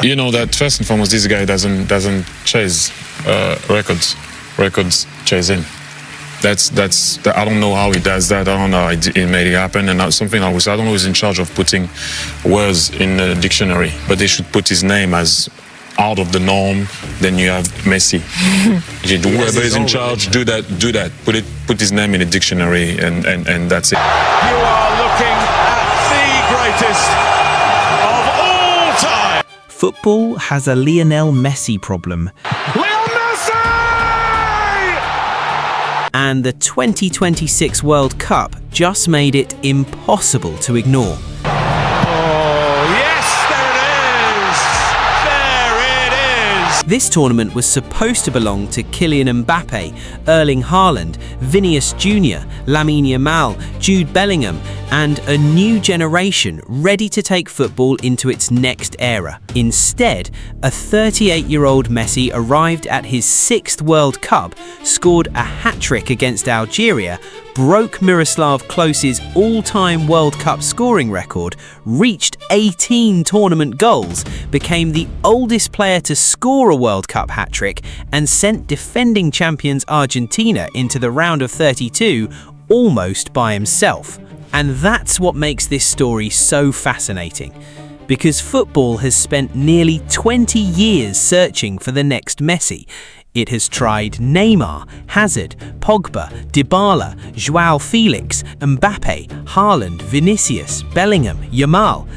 You know that first and foremost, this guy doesn't chase records chase him. I don't know how he does that. I don't know how he made it happen. And something I don't know who's in charge of putting words in the dictionary, but they should put his name as out of the norm. Then you have Messi. Whoever is in charge, do that. Put his name in the dictionary, and that's it. You are looking at the greatest of all time. Football has a Lionel Messi problem. And the 2026 World Cup just made it impossible to ignore. This tournament was supposed to belong to Kylian Mbappé, Erling Haaland, Vinícius Júnior, Lamine Yamal, Jude Bellingham, and a new generation ready to take football into its next era. Instead, a 38-year-old Messi arrived at his 6th World Cup, scored a hat-trick against Algeria, broke Miroslav Klose's all-time World Cup scoring record, reached 18 tournament goals, became the oldest player to score a World Cup hat-trick, and sent defending champions Argentina into the round of 32 almost by himself. And that's what makes this story so fascinating, because football has spent nearly 20 years searching for the next Messi. It has tried Neymar, Hazard, Pogba, Dybala, João Felix, Mbappé, Haaland, Vinícius, Bellingham, Yamal.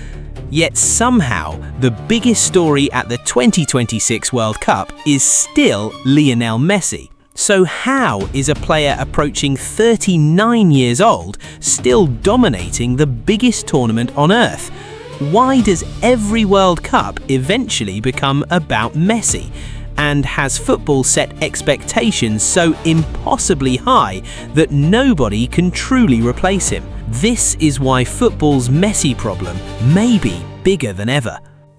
Yet somehow, the biggest story at the 2026 World Cup is still Lionel Messi. So how is a player approaching 39 years old still dominating the biggest tournament on earth? Why does every World Cup eventually become about Messi? And has football set expectations so impossibly high that nobody can truly replace him? This is why football's Messi problem may be bigger than ever.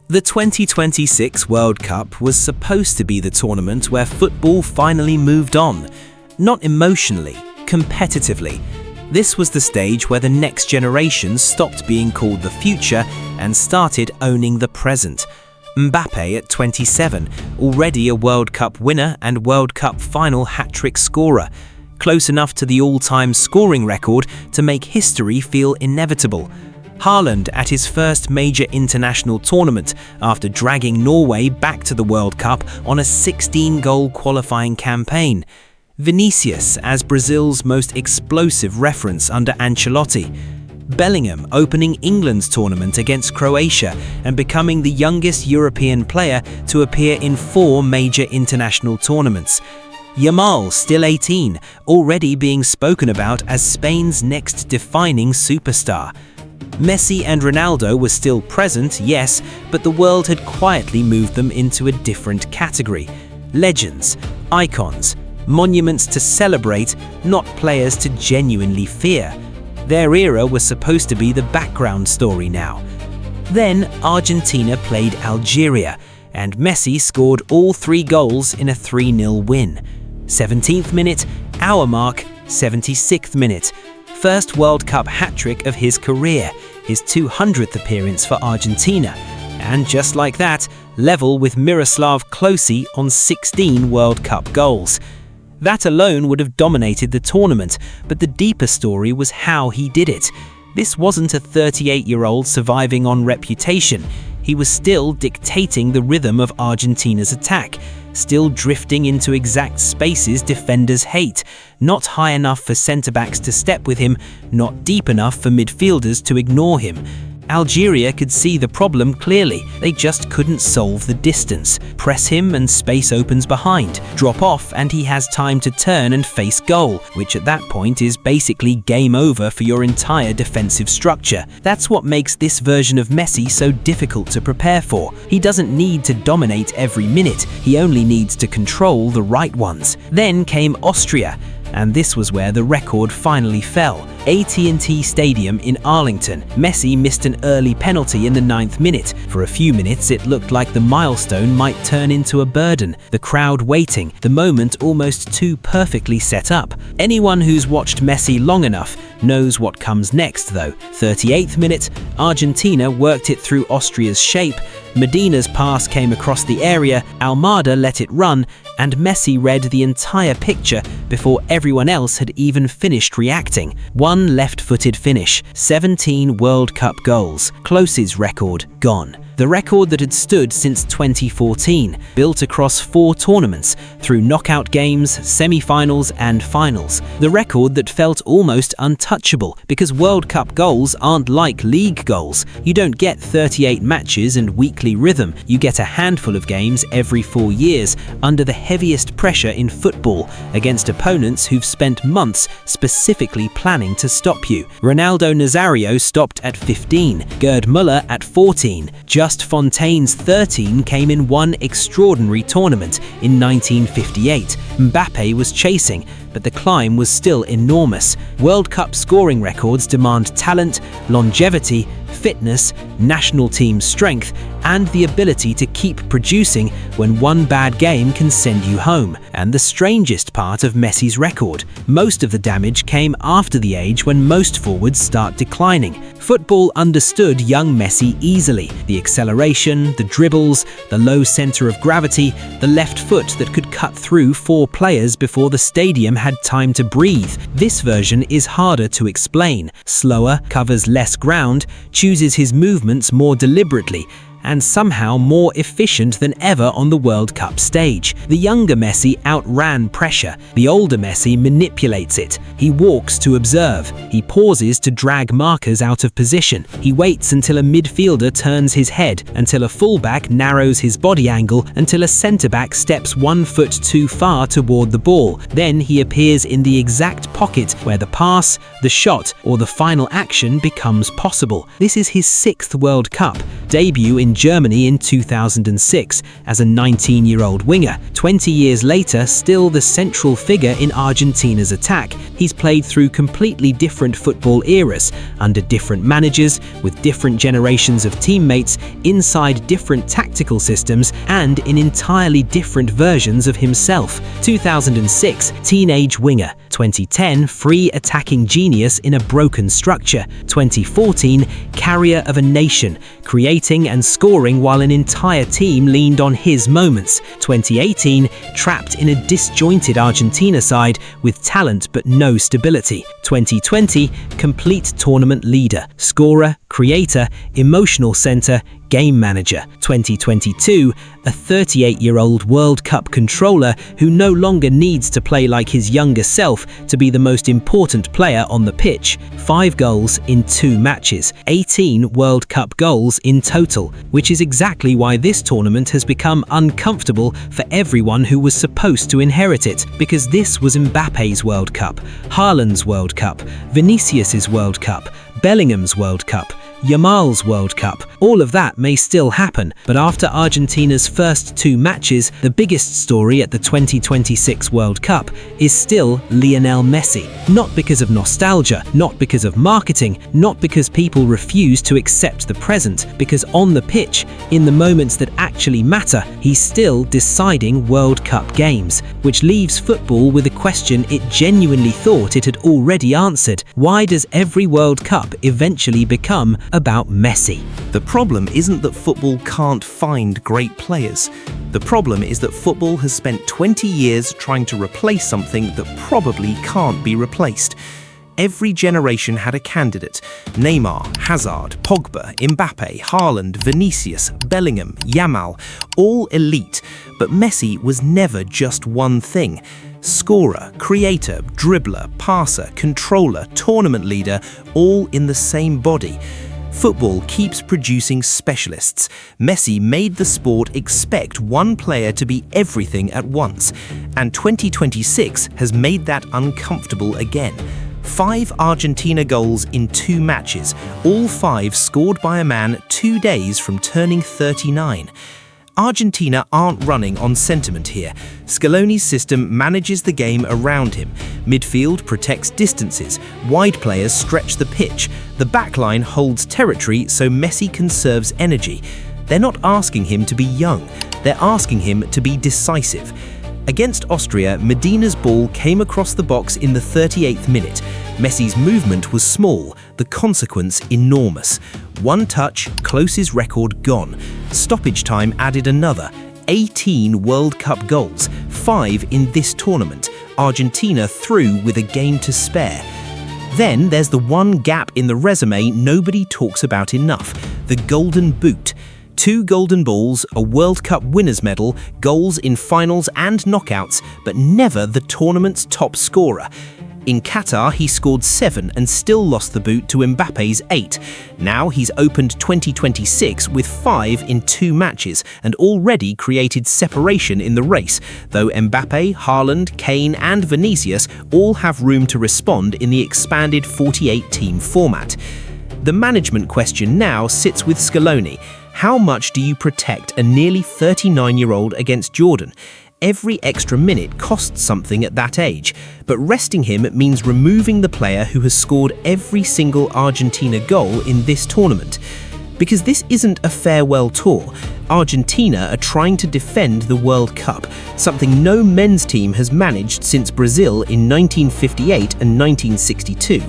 The 2026 World Cup was supposed to be the tournament where football finally moved on. Not emotionally, competitively. This was the stage where the next generation stopped being called the future and started owning the present. Mbappé at 27, already a World Cup winner and World Cup final hat-trick scorer, close enough to the all-time scoring record to make history feel inevitable. Haaland at his first major international tournament after dragging Norway back to the World Cup on a 16-goal qualifying campaign. Vinícius as Brazil's most explosive reference under Ancelotti. Bellingham opening England's tournament against Croatia and becoming the youngest European player to appear in 4 major international tournaments. Yamal, still 18, already being spoken about as Spain's next defining superstar. Messi and Ronaldo were still present, yes, but the world had quietly moved them into a different category. Legends, icons, monuments to celebrate, not players to genuinely fear. Their era was supposed to be the background story now. Then Argentina played Algeria, and Messi scored all 3 goals in a 3-0 win. 17th minute, hour mark, 76th minute. First World Cup hat-trick of his career, his 200th appearance for Argentina. And just like that, level with Miroslav Klose on 16 World Cup goals. That alone would have dominated the tournament, but the deeper story was how he did it. This wasn't a 38-year-old surviving on reputation. He was still dictating the rhythm of Argentina's attack, still drifting into exact spaces defenders hate, not high enough for centre-backs to step with him, not deep enough for midfielders to ignore him. Algeria could see the problem clearly. They just couldn't solve the distance. Press him and space opens behind. Drop off and he has time to turn and face goal, which at that point is basically game over for your entire defensive structure. That's what makes this version of Messi so difficult to prepare for. He doesn't need to dominate every minute, he only needs to control the right ones. Then came Austria, and this was where the record finally fell. AT&T Stadium in Arlington. Messi missed an early penalty in the 9th minute. For a few minutes, it looked like the milestone might turn into a burden. The crowd waiting, the moment almost too perfectly set up. Anyone who's watched Messi long enough knows what comes next, though. 38th minute, Argentina worked it through Austria's shape. Medina's pass came across the area, Almada let it run, and Messi read the entire picture before everyone else had even finished reacting. One left-footed finish, 17 World Cup goals. Klose's record gone. The record that had stood since 2014, built across 4 tournaments, through knockout games, semi-finals and finals. The record that felt almost untouchable, because World Cup goals aren't like league goals. You don't get 38 matches and weekly rhythm. You get a handful of games every 4 years, under the heaviest pressure in football, against opponents who've spent months specifically planning to stop you. Ronaldo Nazario stopped at 15, Gerd Müller at 14. Just Fontaine's 13 came in one extraordinary tournament in 1958. Mbappé was chasing, but the climb was still enormous. World Cup scoring records demand talent, longevity, fitness, national team strength, and the ability to keep producing when one bad game can send you home. And the strangest part of Messi's record, most of the damage came after the age when most forwards start declining. Football understood young Messi easily. The acceleration, the dribbles, the low center of gravity, the left foot that could cut through 4 players before the stadium had time to breathe. This version is harder to explain. Slower, covers less ground, chooses his movements more deliberately, and somehow more efficient than ever on the World Cup stage. The younger Messi outran pressure. The older Messi manipulates it. He walks to observe. He pauses to drag markers out of position. He waits until a midfielder turns his head, until a fullback narrows his body angle, until a centre-back steps 1 foot too far toward the ball. Then he appears in the exact pocket where the pass, the shot, or the final action becomes possible. This is his 6th World Cup, debut in Germany in 2006 as a 19-year-old winger. 20 years later, still the central figure in Argentina's attack. He's played through completely different football eras, under different managers, with different generations of teammates, inside different tactical systems, and in entirely different versions of himself. 2006, teenage winger. 2010, free attacking genius in a broken structure. 2014, carrier of a nation, creating and scoring while an entire team leaned on his moments. 2018, trapped in a disjointed Argentina side with talent but no stability. 2020, complete tournament leader, scorer, creator, emotional center, game manager. 2022, a 38-year-old World Cup controller who no longer needs to play like his younger self to be the most important player on the pitch. 5 goals in 2 matches, 18 World Cup goals in total, which is exactly why this tournament has become uncomfortable for everyone who was supposed to inherit it, because this was Mbappé's World Cup, Haaland's World Cup, Vinícius's World Cup, Bellingham's World Cup, Yamal's World Cup. All of that may still happen, but after Argentina's first 2 matches, the biggest story at the 2026 World Cup is still Lionel Messi. Not because of nostalgia, not because of marketing, not because people refuse to accept the present, because on the pitch, in the moments that actually matter, he's still deciding World Cup games, which leaves football with a question it genuinely thought it had already answered. Why does every World Cup eventually become about Messi? The problem isn't that football can't find great players. The problem is that football has spent 20 years trying to replace something that probably can't be replaced. Every generation had a candidate. Neymar, Hazard, Pogba, Mbappé, Haaland, Vinícius, Bellingham, Yamal, all elite. But Messi was never just one thing. Scorer, creator, dribbler, passer, controller, tournament leader, all in the same body. Football keeps producing specialists. Messi made the sport expect one player to be everything at once, and 2026 has made that uncomfortable again. 5 Argentina goals in 2 matches, all 5 scored by a man 2 days from turning 39. Argentina aren't running on sentiment here. Scaloni's system manages the game around him. Midfield protects distances, wide players stretch the pitch, the backline holds territory so Messi conserves energy. They're not asking him to be young, they're asking him to be decisive. Against Austria, Medina's ball came across the box in the 38th minute. Messi's movement was small, the consequence enormous. One touch, Klose's record gone. Stoppage time added another. 18 World Cup goals, 5 in this tournament. Argentina through with a game to spare. Then there's the one gap in the resume nobody talks about enough, the Golden Boot. 2 golden balls, a World Cup winners' medal, goals in finals and knockouts, but never the tournament's top scorer. In Qatar, he scored 7 and still lost the boot to Mbappe's 8. Now he's opened 2026 with 5 in 2 matches and already created separation in the race, though Mbappé, Haaland, Kane and Vinícius all have room to respond in the expanded 48-team format. The management question now sits with Scaloni. How much do you protect a nearly 39-year-old against Jordan? Every extra minute costs something at that age, but resting him means removing the player who has scored every single Argentina goal in this tournament. Because this isn't a farewell tour. Argentina are trying to defend the World Cup, something no men's team has managed since Brazil in 1958 and 1962.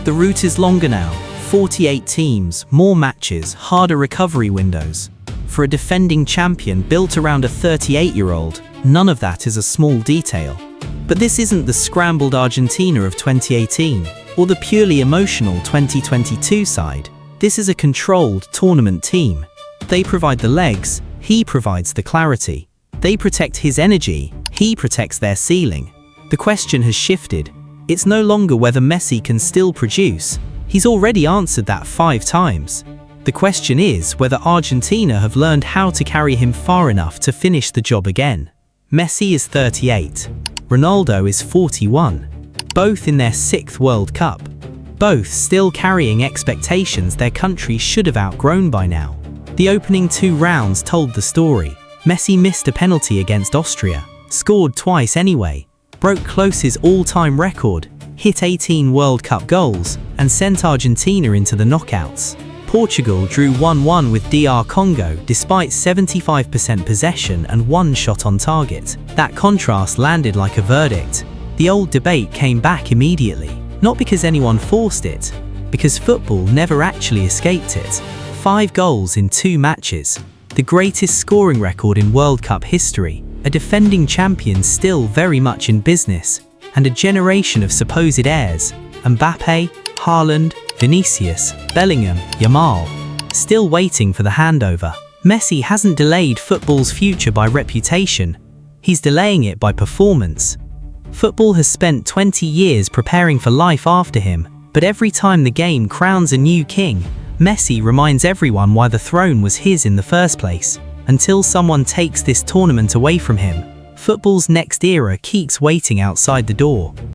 The route is longer now. 48 teams, more matches, harder recovery windows. For a defending champion built around a 38-year-old, none of that is a small detail. But this isn't the scrambled Argentina of 2018, or the purely emotional 2022 side. This is a controlled tournament team. They provide the legs, he provides the clarity. They protect his energy, he protects their ceiling. The question has shifted. It's no longer whether Messi can still produce. He's already answered that 5 times. The question is whether Argentina have learned how to carry him far enough to finish the job again. Messi is 38. Ronaldo is 41. Both in their 6th World Cup. Both still carrying expectations their country should have outgrown by now. The opening 2 rounds told the story. Messi missed a penalty against Austria, scored twice anyway, broke Klose's all-time record, hit 18 World Cup goals, and sent Argentina into the knockouts. Portugal drew 1-1 with DR Congo despite 75% possession and 1 shot on target. That contrast landed like a verdict. The old debate came back immediately, not because anyone forced it, because football never actually escaped it. 5 goals in 2 matches, the greatest scoring record in World Cup history, a defending champion still very much in business, and a generation of supposed heirs, Mbappé, Haaland, Vinícius, Bellingham, Yamal, still waiting for the handover. Messi hasn't delayed football's future by reputation, he's delaying it by performance. Football has spent 20 years preparing for life after him, but every time the game crowns a new king, Messi reminds everyone why the throne was his in the first place. Until someone takes this tournament away from him, football's next era keeps waiting outside the door.